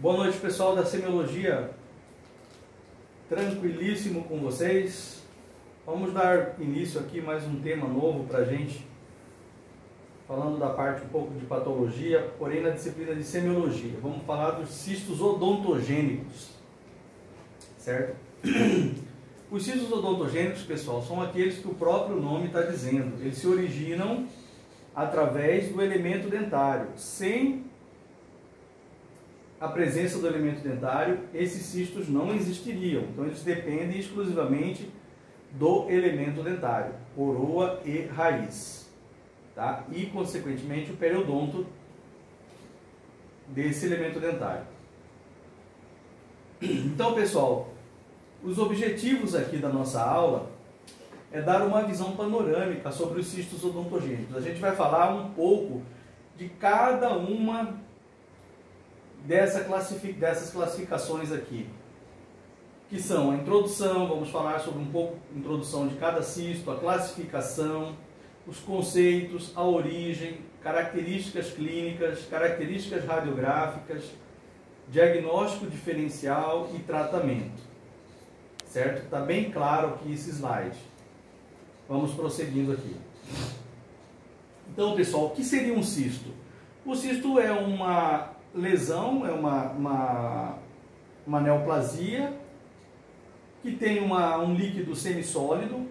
Boa noite, pessoal da semiologia. Tranquilíssimo com vocês. Vamos dar início aqui mais um tema novo para a gente, falando da parte um pouco de patologia, porém na disciplina de semiologia. Vamos falar dos cistos odontogênicos, certo? Os cistos odontogênicos, pessoal, são aqueles que o próprio nome está dizendo. Eles se originam através do elemento dentário. Sem a presença do elemento dentário, esses cistos não existiriam. Então, eles dependem exclusivamente do elemento dentário, coroa e raiz, tá? E, consequentemente, o periodonto desse elemento dentário. Então, pessoal, os objetivos aqui da nossa aula é dar uma visão panorâmica sobre os cistos odontogênicos. A gente vai falar um pouco de cada uma dessas classificações aqui, que são a introdução. Vamos falar sobre um pouco a introdução de cada cisto, a classificação, os conceitos, a origem, características clínicas, características radiográficas, diagnóstico diferencial e tratamento. Certo? Está bem claro aqui esse slide. Vamos prosseguindo aqui. Então, pessoal, o que seria um cisto? O cisto é uma lesão, é uma neoplasia que tem um líquido semissólido,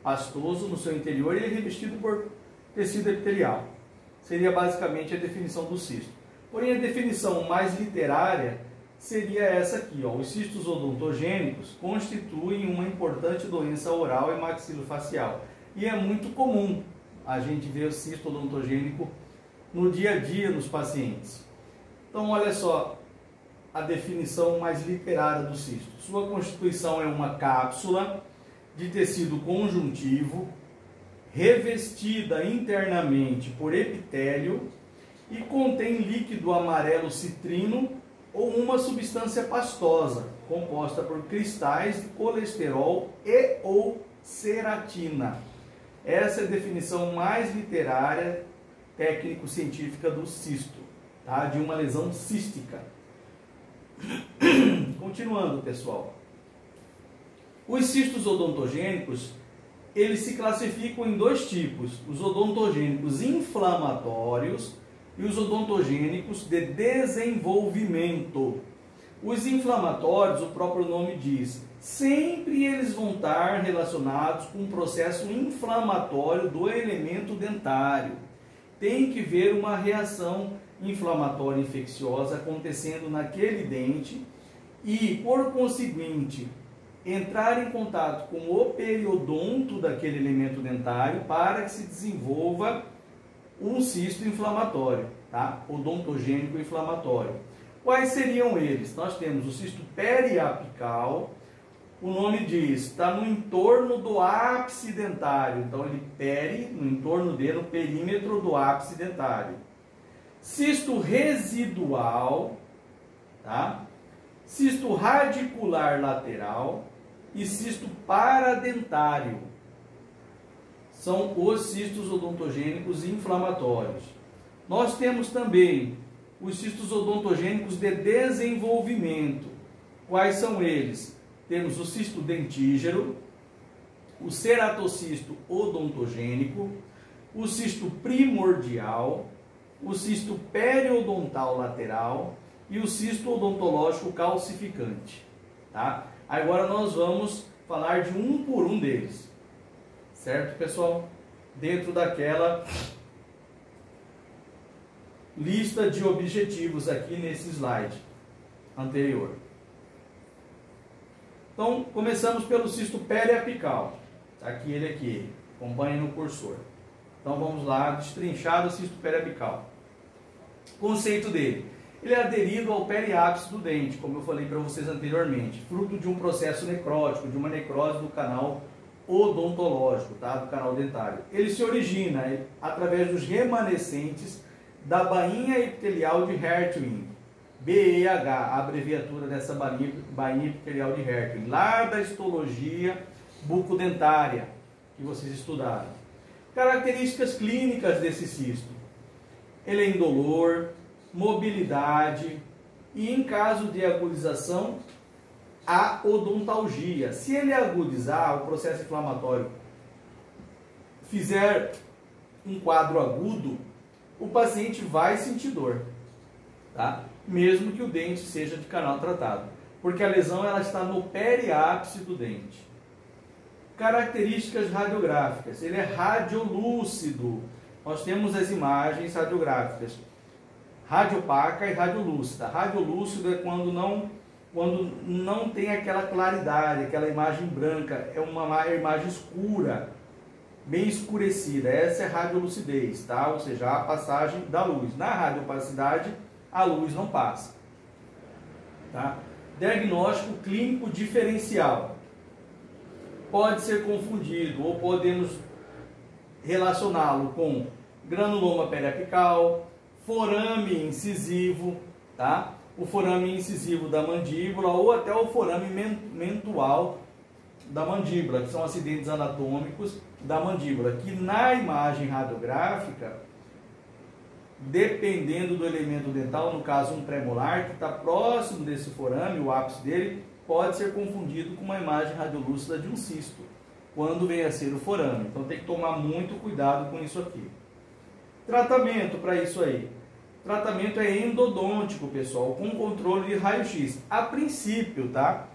pastoso no seu interior, e ele é revestido por tecido epitelial. Seria basicamente a definição do cisto. Porém, a definição mais literária seria essa aqui, ó. Os cistos odontogênicos constituem uma importante doença oral e maxilofacial. E é muito comum a gente ver o cisto odontogênico no dia a dia nos pacientes. Então, olha só a definição mais literária do cisto. Sua constituição é uma cápsula de tecido conjuntivo, revestida internamente por epitélio e contém líquido amarelo citrino ou uma substância pastosa, composta por cristais de colesterol e ou ceratina. Essa é a definição mais literária, técnico-científica do cisto, tá? De uma lesão cística. Continuando, pessoal. Os cistos odontogênicos, eles se classificam em dois tipos: os odontogênicos inflamatórios e os odontogênicos de desenvolvimento. Os inflamatórios, o próprio nome diz, sempre eles vão estar relacionados com um processo inflamatório do elemento dentário. Tem que ver uma reação inflamatória infecciosa acontecendo naquele dente e, por conseguinte, entrar em contato com o periodonto daquele elemento dentário para que se desenvolva um cisto inflamatório, tá? Odontogênico inflamatório. Quais seriam eles? Nós temos o cisto periapical. O nome diz, está no entorno do ápice dentário. Então, ele no entorno dele, no perímetro do ápice dentário. Cisto residual, tá? Cisto radicular lateral e cisto paradentário. São os cistos odontogênicos inflamatórios. Nós temos também os cistos odontogênicos de desenvolvimento. Quais são eles? Temos o cisto dentígero, o ceratocisto odontogênico, o cisto primordial, o cisto periodontal lateral e o cisto odontológico calcificante, tá? Agora nós vamos falar de um por um deles. Certo, pessoal? Dentro daquela lista de objetivos aqui nesse slide anterior. Então, começamos pelo cisto periapical. Aqui ele aqui, acompanhe no cursor. Então, vamos lá, destrinchar o cisto periapical. Conceito dele. Ele é aderido ao periápice do dente, como eu falei para vocês anteriormente, fruto de um processo necrótico, de uma necrose do canal odontológico, tá? Do canal dentário. Ele se origina através dos remanescentes da bainha epitelial de Hertwig, BEH, a abreviatura dessa bainha epitelial de Hertwig, lá da histologia bucodentária que vocês estudaram. Características clínicas desse cisto: ele é indolor, mobilidade, E em caso de agudização, a odontalgia. Se ele agudizar, o processo inflamatório fizer um quadro agudo, o paciente vai sentir dor, tá? Mesmo que o dente seja de canal tratado, porque a lesão ela está no periápice do dente. Características radiográficas: ele é radiolúcido. Nós temos as imagens radiográficas, radiopaca e radiolúcida. Radiolúcido é quando não tem aquela claridade, aquela imagem branca, é uma imagem escura, bem escurecida. Essa é radiolucidez, tá? Ou seja, a passagem da luz. Na radiopacidade, a luz não passa, tá? Diagnóstico clínico diferencial. Pode ser confundido ou podemos relacioná-lo com granuloma periapical, forame incisivo, tá? O forame incisivo da mandíbula ou até o forame mentual da mandíbula, que são acidentes anatômicos da mandíbula, que na imagem radiográfica, dependendo do elemento dental, no caso um premolar, que está próximo desse forame, o ápice dele, pode ser confundido com uma imagem radiolúcida de um cisto, quando vem a ser o forame. Então tem que tomar muito cuidado com isso aqui. Tratamento para isso aí. Tratamento é endodôntico, pessoal, com controle de raio-x. A princípio, tá?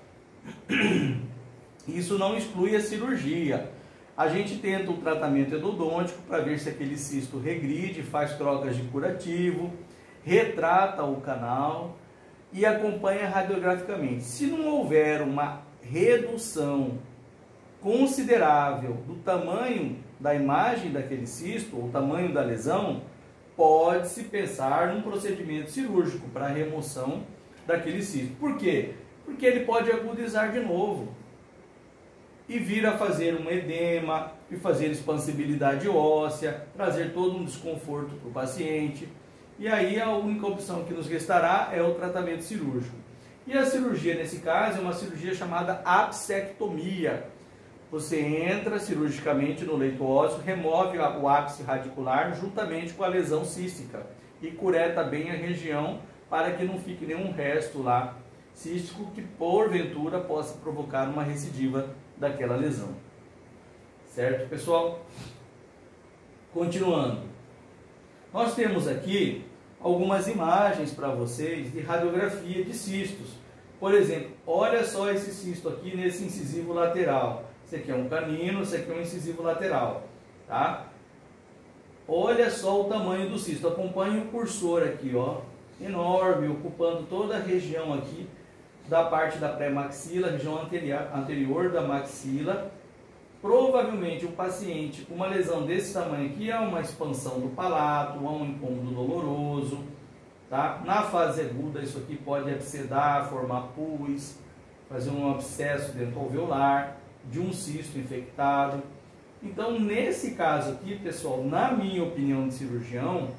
Isso não exclui a cirurgia. A gente tenta um tratamento endodôntico para ver se aquele cisto regride, faz trocas de curativo, retrata o canal e acompanha radiograficamente. Se não houver uma redução considerável do tamanho da imagem daquele cisto, ou tamanho da lesão, pode-se pensar num procedimento cirúrgico para a remoção daquele cisto. Por quê? Porque ele pode agudizar de novo e vir a fazer um edema, e fazer expansibilidade óssea, trazer todo um desconforto para o paciente. E aí a única opção que nos restará é o tratamento cirúrgico. E a cirurgia, nesse caso, é uma cirurgia chamada apsectomia. Você entra cirurgicamente no leito ósseo, remove o ápice radicular juntamente com a lesão cística e cureta bem a região para que não fique nenhum resto lá cístico que porventura possa provocar uma recidiva daquela lesão. Certo, pessoal? Continuando. Nós temos aqui algumas imagens para vocês de radiografia de cistos. Por exemplo, olha só esse cisto aqui nesse incisivo lateral. Esse aqui é um canino, esse aqui é um incisivo lateral, tá? Olha só o tamanho do cisto. Acompanhe o cursor aqui, ó, enorme, ocupando toda a região aqui da parte da pré-maxila, região anterior da maxila. Provavelmente o paciente com uma lesão desse tamanho aqui há uma expansão do palato, há um incômodo doloroso, tá? Na fase aguda isso aqui pode abscedar, formar pus, fazer um abscesso dentoalveolar de um cisto infectado. Então, nesse caso aqui, pessoal, na minha opinião de cirurgião,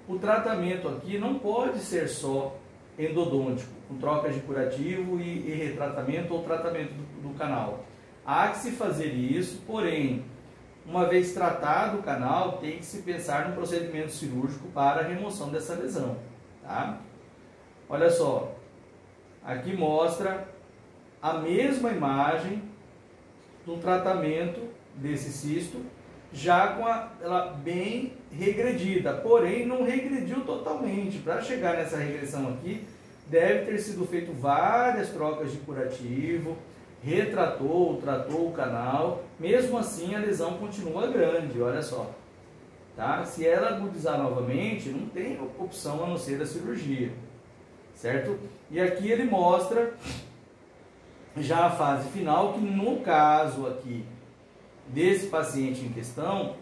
o tratamento aqui não pode ser só endodôntico, com trocas de curativo e retratamento ou tratamento do canal. Há que se fazer isso, porém, uma vez tratado o canal, tem que se pensar no procedimento cirúrgico para a remoção dessa lesão, tá? Olha só, aqui mostra a mesma imagem do tratamento desse cisto, já com ela bem regredida, porém não regrediu totalmente. Para chegar nessa regressão aqui, deve ter sido feito várias trocas de curativo, retratou, tratou o canal, mesmo assim a lesão continua grande, olha só. Tá? Se ela agudizar novamente, não tem opção a não ser a cirurgia, certo? E aqui ele mostra já a fase final, que no caso aqui desse paciente em questão,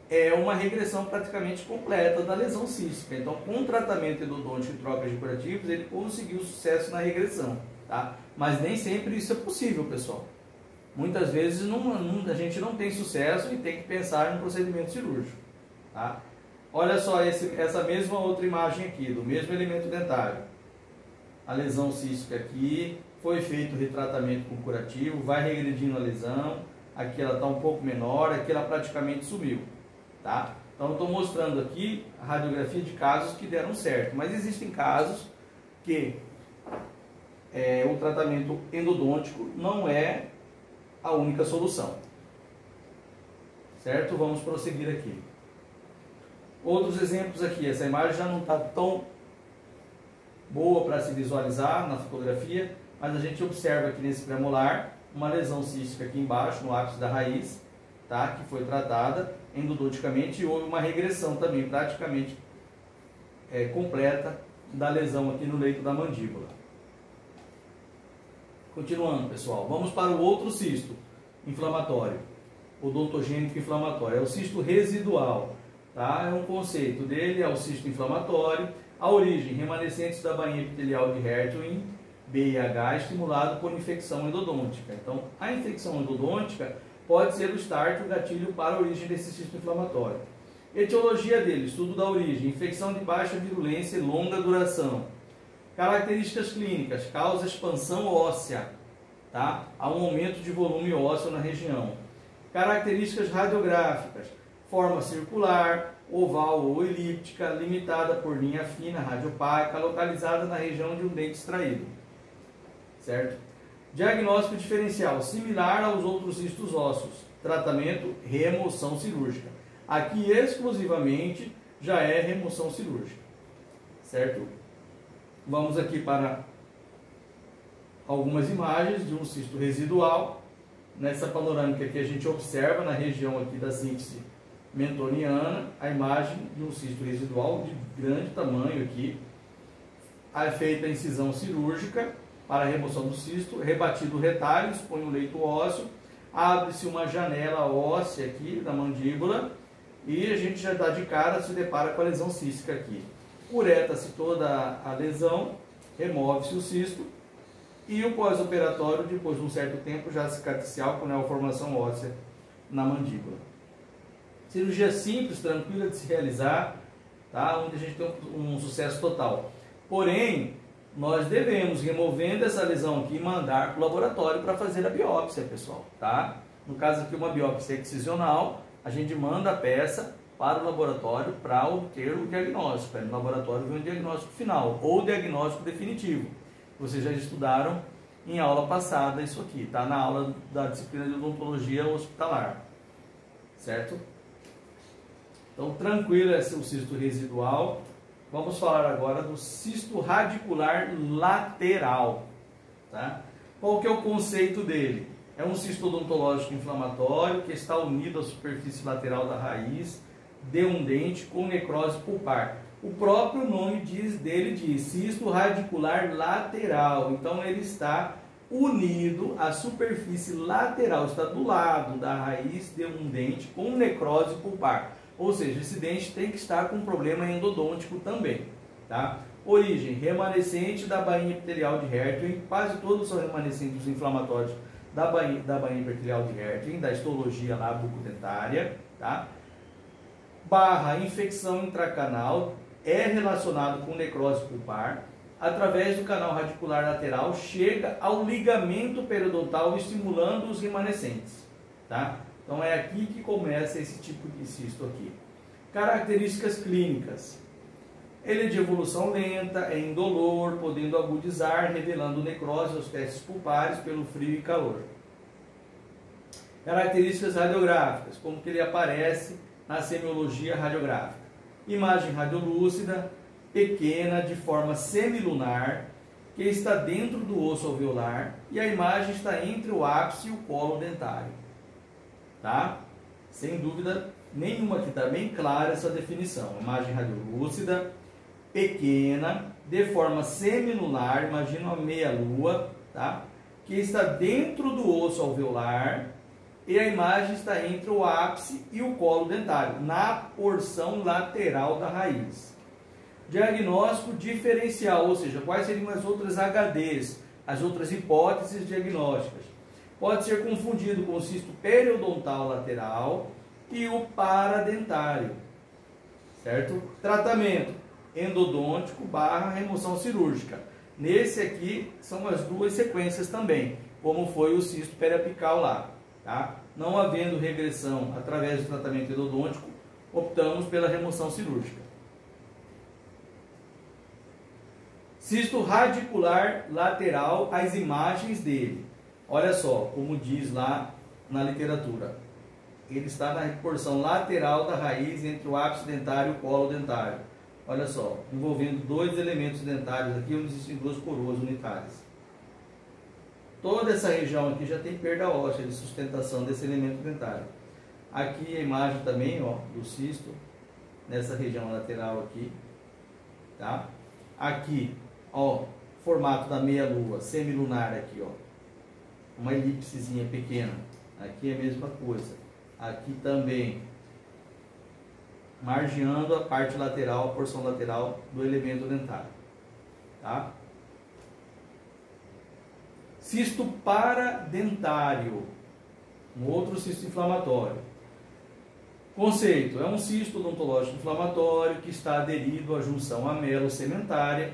é uma regressão praticamente completa da lesão cística. Então, com tratamento endodôntico e trocas de curativos, ele conseguiu sucesso na regressão, tá? Mas nem sempre isso é possível, pessoal. Muitas vezes a gente não tem sucesso e tem que pensar em procedimento cirúrgico, tá? Olha só essa mesma outra imagem aqui, do mesmo elemento dentário. A lesão cística aqui, foi feito o retratamento com curativo, vai regredindo a lesão. Aqui ela está um pouco menor, aqui ela praticamente sumiu, tá? Então eu estou mostrando aqui a radiografia de casos que deram certo, mas existem casos que o tratamento endodôntico não é a única solução. Certo? Vamos prosseguir aqui. Outros exemplos aqui. Essa imagem já não está tão boa para se visualizar na fotografia, mas a gente observa aqui nesse premolar uma lesão cística aqui embaixo, no ápice da raiz, tá? Que foi tratada endodonticamente e houve uma regressão também praticamente completa da lesão aqui no leito da mandíbula. Continuando, pessoal, vamos para o outro cisto inflamatório, odontogênico inflamatório, é o cisto residual, tá? É um conceito dele, é o cisto inflamatório, a origem, remanescentes da bainha epitelial de Hertwig, BIH, estimulado por infecção endodôntica. Então, a infecção endodôntica pode ser o start, o gatilho para a origem desse cisto inflamatório. Etiologia dele, estudo da origem, infecção de baixa virulência e longa duração. Características clínicas, causa expansão óssea, tá? Há um aumento de volume ósseo na região. Características radiográficas, forma circular, oval ou elíptica, limitada por linha fina, radiopáica, localizada na região de um dente extraído. Certo? Diagnóstico diferencial, similar aos outros cistos ósseos. Tratamento, remoção cirúrgica. Aqui exclusivamente já é remoção cirúrgica. Certo? Vamos aqui para algumas imagens de um cisto residual. Nessa panorâmica aqui a gente observa na região aqui da síntese mentoniana a imagem de um cisto residual de grande tamanho aqui. É feita a incisão cirúrgica para a remoção do cisto, rebatido o retalho, expõe o leito ósseo, abre-se uma janela óssea aqui da mandíbula e a gente já dá de cara, se depara com a lesão cística aqui. Ureta-se toda a lesão, remove-se o cisto e o pós-operatório, depois de um certo tempo, já cicatricial com neoformação óssea na mandíbula. Cirurgia simples, tranquila de se realizar, tá? Onde a gente tem um sucesso total. Porém, nós devemos, removendo essa lesão aqui, mandar para o laboratório para fazer a biópsia, pessoal, tá? No caso aqui, uma biópsia excisional, a gente manda a peça para o laboratório para obter o diagnóstico. Aí no laboratório vem o diagnóstico final, ou o diagnóstico definitivo. Vocês já estudaram em aula passada isso aqui, tá? Na aula da disciplina de odontologia hospitalar, certo? Então, tranquilo esse é o cisto residual. Vamos falar agora do cisto radicular lateral, tá? Qual que é o conceito dele? É um cisto odontológico inflamatório que está unido à superfície lateral da raiz de um dente com necrose pulpar. O próprio nome dele diz cisto radicular lateral. Então ele está unido à superfície lateral, está do lado da raiz de um dente com necrose pulpar. Ou seja, esse dente tem que estar com problema endodôntico também, tá? Origem, remanescente da bainha epitelial de Hertwig. Quase todos são remanescentes inflamatórios da bainha epitelial de Hertwig, da histologia lá bucodentária, tá? Barra infecção intracanal, é relacionado com necrose pulpar. Através do canal radicular lateral, chega ao ligamento periodontal, estimulando os remanescentes, tá? Então é aqui que começa esse tipo de cisto aqui. Características clínicas. Ele é de evolução lenta, é indolor, podendo agudizar, revelando necrose aos testes pulpares pelo frio e calor. Características radiográficas, como que ele aparece na semiologia radiográfica. Imagem radiolúcida, pequena, de forma semilunar, que está dentro do osso alveolar e a imagem está entre o ápice e o colo dentário. Tá? Sem dúvida nenhuma, que está bem clara essa definição. Imagem radiolúcida, pequena, de forma semilunar, imagina uma meia-lua, tá? Que está dentro do osso alveolar e a imagem está entre o ápice e o colo dentário, na porção lateral da raiz. Diagnóstico diferencial, ou seja, quais seriam as outras HDs, as outras hipóteses diagnósticas. Pode ser confundido com o cisto periodontal lateral e o paradentário, certo? Tratamento, endodôntico barra remoção cirúrgica. Nesse aqui são as duas sequências também, como foi o cisto periapical lá, tá? Não havendo regressão através do tratamento endodôntico, optamos pela remoção cirúrgica. Cisto radicular lateral, as imagens dele. Olha só, como diz lá na literatura. Ele está na porção lateral da raiz entre o ápice dentário e o colo dentário. Olha só, envolvendo dois elementos dentários aqui, onde existem duas coroas unitárias. Toda essa região aqui já tem perda óssea de sustentação desse elemento dentário. Aqui a imagem também, ó, do cisto, nessa região lateral aqui, tá? Aqui, ó, formato da meia-lua, semilunar aqui, ó. Uma elipsezinha pequena. Aqui é a mesma coisa. Aqui também, margeando a parte lateral, a porção lateral do elemento dentário, tá? Cisto paradentário, um outro cisto inflamatório. Conceito: é um cisto odontológico inflamatório que está aderido à junção amelo-sementária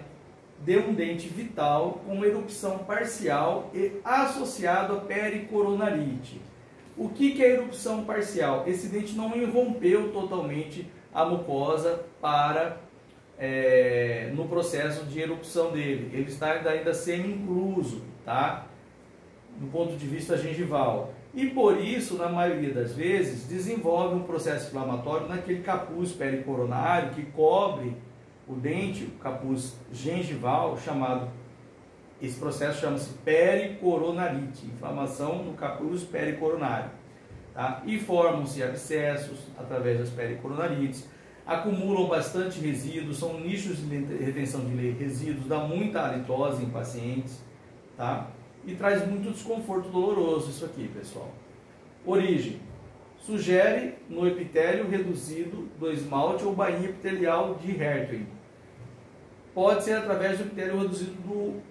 de um dente vital com erupção parcial e associado a pericoronarite. O que é erupção parcial? Esse dente não irrompeu totalmente a mucosa no processo de erupção dele. Ele está ainda semi-incluso, tá? Do ponto de vista gengival. E por isso, na maioria das vezes, desenvolve um processo inflamatório naquele capuz pericoronário que cobre o dente, o capuz gengival, esse processo chama-se pericoronarite, inflamação no capuz pericoronário, tá? E formam-se abscessos através das pericoronarites, acumulam bastante resíduos, são nichos de retenção de resíduos, dá muita halitose em pacientes, tá? E traz muito desconforto doloroso isso aqui, pessoal. Origem: sugere no epitélio reduzido do esmalte ou bainha epitelial de Hertwig. Pode ser através do epitélio reduzido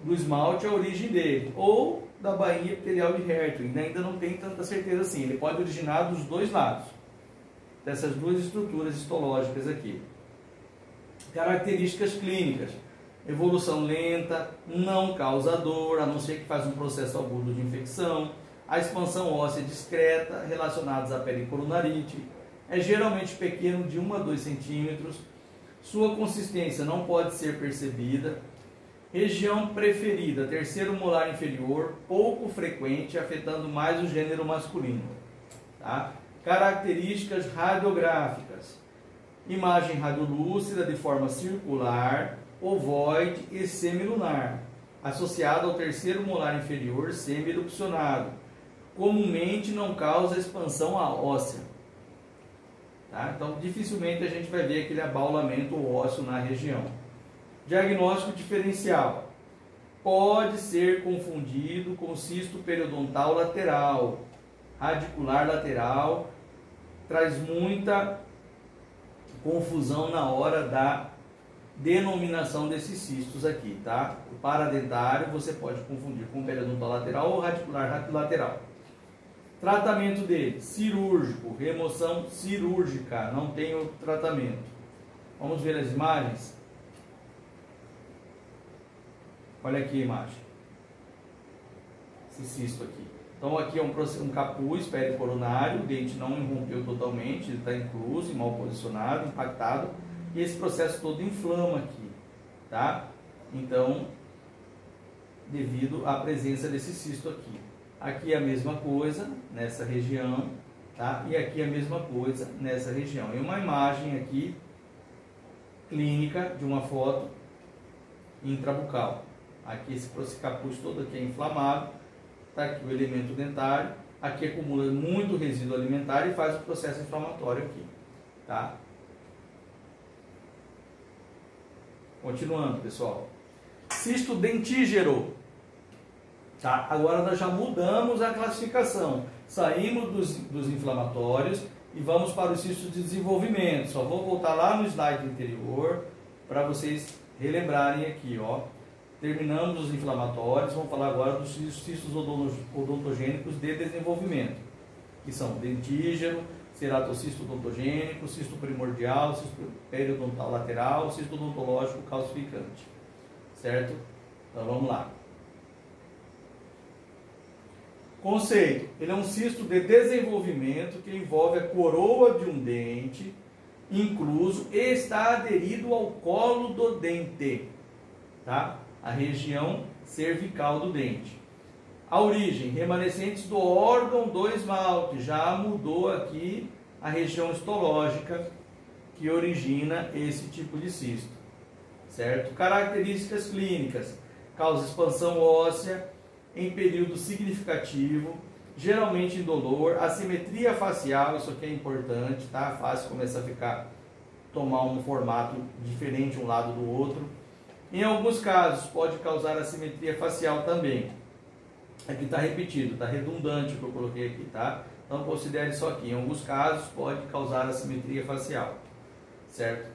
do esmalte a origem dele, ou da bainha epitelial de Hertwig. Ainda não tem tanta certeza assim. Ele pode originar dos dois lados, dessas duas estruturas histológicas aqui. Características clínicas: evolução lenta, não causa dor, a não ser que faz um processo agudo de infecção. A expansão óssea discreta, relacionados à pericoronarite. É geralmente pequeno, de 1 a 2 centímetros. Sua consistência não pode ser percebida. Região preferida: terceiro molar inferior, pouco frequente, afetando mais o gênero masculino. Tá? Características radiográficas: imagem radiolúcida de forma circular, ovoide e semilunar, associada ao terceiro molar inferior semi-erupcionado. Comumente não causa expansão óssea. Tá? Então, dificilmente a gente vai ver aquele abaulamento ósseo na região. Diagnóstico diferencial: pode ser confundido com cisto periodontal lateral, radicular lateral, traz muita confusão na hora da denominação desses cistos aqui, tá? O paradentário você pode confundir com periodontal lateral ou radicular lateral. Tratamento dele: cirúrgico, remoção cirúrgica, não tem outro tratamento. Vamos ver as imagens? Olha aqui a imagem. Esse cisto aqui. Então aqui é um capuz pericoronário, o dente não irrompeu totalmente, ele está incluso, mal posicionado, impactado, e esse processo todo inflama aqui, tá? Então, devido à presença desse cisto aqui. Aqui é a mesma coisa nessa região, tá? E aqui é a mesma coisa nessa região. E uma imagem aqui clínica de uma foto intrabucal. Aqui esse capuz todo aqui é inflamado, tá aqui o elemento dentário, aqui acumula muito resíduo alimentar e faz o processo inflamatório aqui, tá? Continuando, pessoal. Cisto dentígero. Tá? Agora nós já mudamos a classificação. Saímos dos inflamatórios e vamos para os cistos de desenvolvimento. Só vou voltar lá no slide anterior para vocês relembrarem aqui, ó. Terminamos os inflamatórios, vamos falar agora dos cistos odontogênicos de desenvolvimento, que são dentígero, ceratocisto odontogênico, cisto primordial, cisto periodontal lateral, cisto odontológico calcificante. Certo? Então vamos lá. Conceito: ele é um cisto de desenvolvimento que envolve a coroa de um dente incluso e está aderido ao colo do dente, tá? a região cervical do dente. A origem, remanescentes do órgão do esmalte, já mudou aqui a região histológica que origina esse tipo de cisto, certo? Características clínicas, causa expansão óssea em período significativo, geralmente indolor, assimetria facial, isso aqui é importante, tá? Fácil começar a tomar um formato diferente um lado do outro. Em alguns casos pode causar assimetria facial também. Aqui está repetido, está redundante o que eu coloquei aqui, tá? Então considere isso aqui. Em alguns casos pode causar assimetria facial, certo?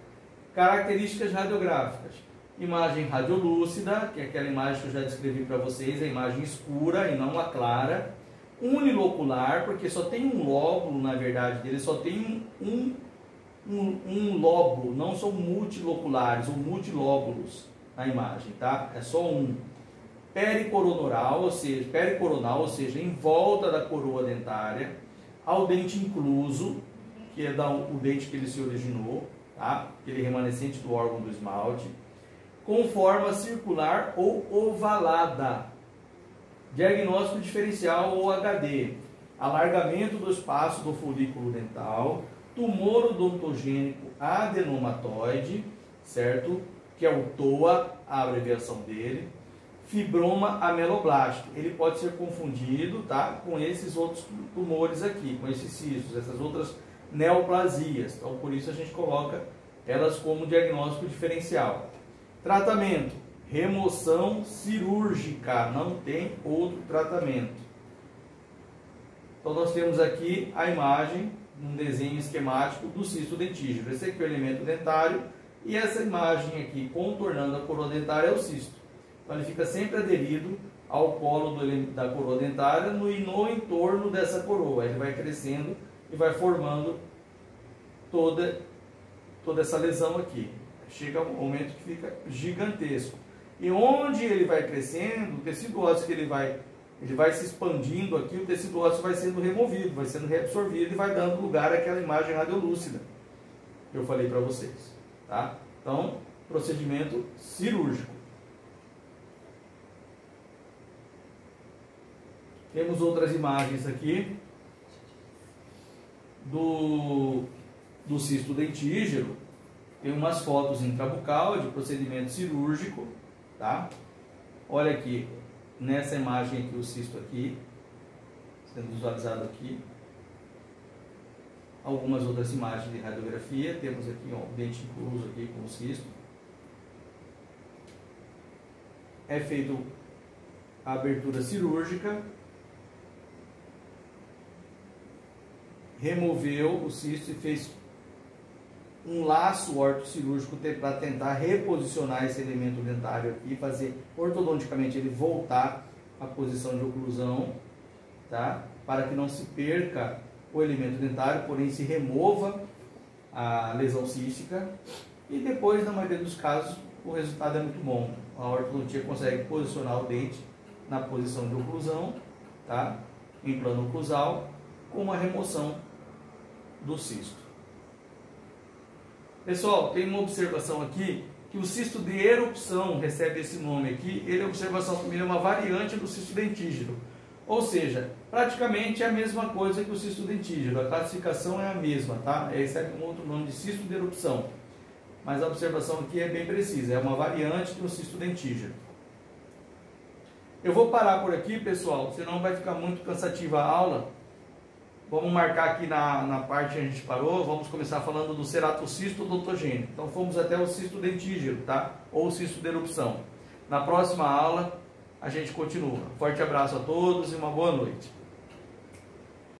Características radiográficas. Imagem radiolúcida, que é aquela imagem que eu já descrevi para vocês, a imagem escura e não a clara. Unilocular, porque só tem um lóbulo, na verdade, dele só tem um lóbulo, não são multiloculares ou multilóbulos na imagem, tá? É só um. Pericoronal, ou seja, em volta da coroa dentária, ao dente incluso, que é o dente que ele se originou, tá? Aquele remanescente do órgão do esmalte, com forma circular ou ovalada. Diagnóstico diferencial ou HD, alargamento do espaço do folículo dental, tumor odontogênico adenomatoide, certo? Que é o TOA, a abreviação dele. Fibroma ameloblástico, ele pode ser confundido, tá, com esses outros tumores aqui, com esses cistos, essas outras neoplasias. Então, por isso a gente coloca elas como diagnóstico diferencial. Tratamento: remoção cirúrgica, não tem outro tratamento. Então nós temos aqui a imagem, um desenho esquemático do cisto dentígeno. Esse aqui é o elemento dentário e essa imagem aqui contornando a coroa dentária é o cisto. Então ele fica sempre aderido ao colo da coroa dentária e no entorno dessa coroa. Ele vai crescendo e vai formando toda essa lesão aqui. Chega um momento que fica gigantesco. E onde ele vai crescendo, o tecido ósseo que ele vai se expandindo aqui, o tecido ósseo vai sendo removido, vai sendo reabsorvido e vai dando lugar àquela imagem radiolúcida que eu falei para vocês, tá? Então, procedimento cirúrgico. Temos outras imagens aqui do cisto dentígeno. Tem umas fotos intrabucal de procedimento cirúrgico, tá? Olha aqui, nessa imagem aqui, o cisto aqui, sendo visualizado aqui. Algumas outras imagens de radiografia. Temos aqui ó, o dente incluso aqui com o cisto. É feito a abertura cirúrgica. Removeu o cisto e fez um laço ortocirúrgico para tentar reposicionar esse elemento dentário aqui, fazer ortodonticamente ele voltar à posição de oclusão, tá? Para que não se perca o elemento dentário, porém se remova a lesão cística e depois, na maioria dos casos, o resultado é muito bom. A ortodontia consegue posicionar o dente na posição de oclusão, tá? Em plano oclusal, com uma remoção do cisto. Pessoal, tem uma observação aqui, que o cisto de erupção recebe esse nome aqui, ele é observação também, é uma variante do cisto dentígeno. Ou seja, praticamente é a mesma coisa que o cisto dentígeno, a classificação é a mesma, tá? Recebe um outro nome de cisto de erupção. Mas a observação aqui é bem precisa, é uma variante do cisto dentígeno. Eu vou parar por aqui, pessoal, senão vai ficar muito cansativa a aula. Vamos marcar aqui na parte que a gente parou, vamos começar falando do ceratocisto odontogênico. Então fomos até o cisto dentígeno, tá? Ou o cisto de erupção. Na próxima aula a gente continua. Forte abraço a todos e uma boa noite.